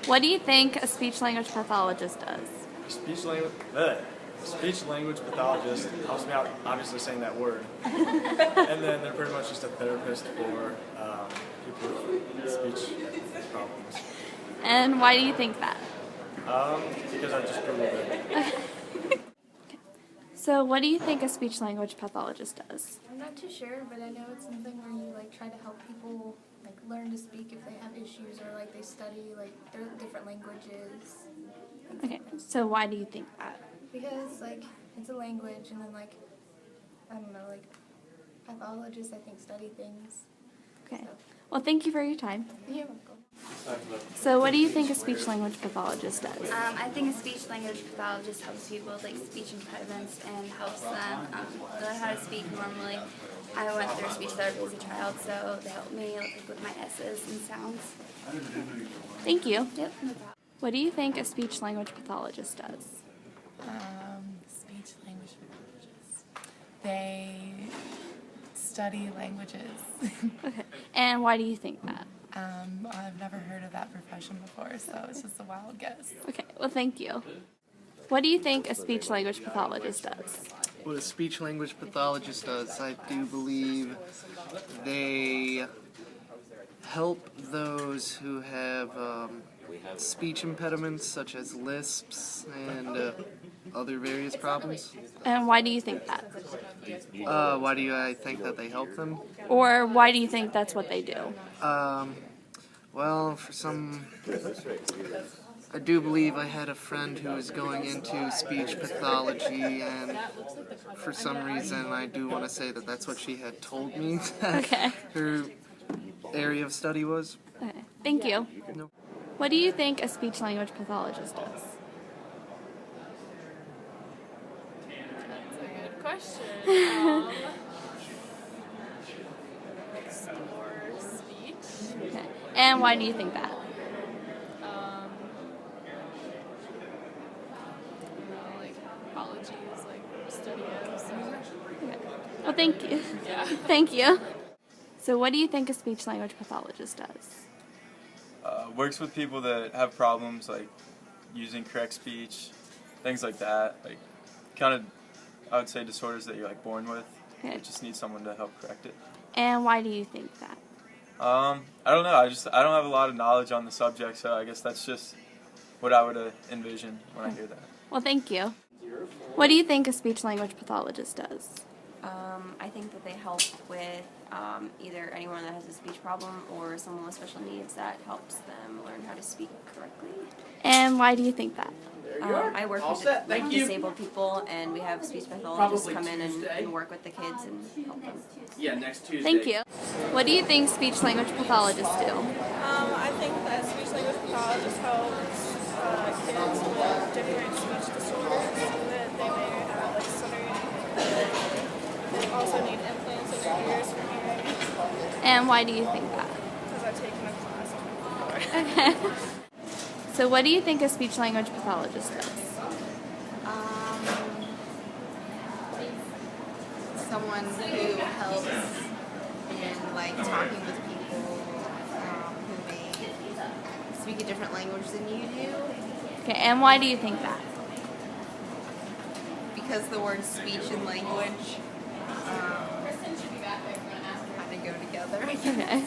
What do you think a speech-language pathologist does? Speech language pathologist helps me out, obviously saying that word. And then they're pretty much just a therapist for people with speech problems. And why do you think that? Because I just Googled it. So what do you think a speech-language pathologist does? I'm not too sure, but I know it's something where you try to help people learn to speak if they have issues, or they study their different languages. Okay, so why do you think that? Because it's a language, and then I don't know, pathologists I think study things. Okay. So. Well, thank you for your time. You're welcome. So what do you think a speech-language pathologist does? I think a speech-language pathologist helps people with speech impediments and helps them learn how to speak normally. I went through speech therapy as a child, so they helped me with my S's and sounds. Thank you. Yep, no problem. What do you think a speech-language pathologist does? Speech language pathologists. They study languages. Okay. And why do you think that? I've never heard of that profession before, so it's just a wild guess. Okay, well, thank you. What do you think a speech-language pathologist does? What a speech-language pathologist does, I do believe they help those who have speech impediments such as lisps and other various problems. And why do you think that? Why do I think that they help them? Or why do you think that's what they do? Well, I do believe I had a friend who was going into speech pathology, and for some reason I do want to say that that's what she had told me that Okay. her area of study was. Okay, thank you. No. What do you think a speech-language pathologist does? That's a good question. Explore speech. Okay. And why do you think that? Apologies, studios. Okay. Well, thank you. Yeah. Thank you. So what do you think a speech-language pathologist does? Works with people that have problems using correct speech, things like that. Kind of, I would say, disorders that you're born with. Okay. You just need someone to help correct it. And why do you think that? I don't know. I don't have a lot of knowledge on the subject, so I guess that's just what I would envision when I hear that. Well, thank you. What do you think a speech-language pathologist does? I think that they help with either anyone that has a speech problem or someone with special needs that helps them learn how to speak correctly. And why do you think that? I work with disabled people, and we have speech pathologists come in and work with the kids and help them. Yeah, next Tuesday. Thank you. What do you think speech-language pathologists do? I think that speech-language pathologists help kids with different speech disorders that they may have, stuttering. They also need implants in their ears for hearing. And why do you think that? Because I've taken a class on it before. Okay. So what do you think a speech-language pathologist does? Someone who helps in talking with people who may speak a different language than you do. Okay, and why do you think that? Because the words speech and language kind of go together. Okay.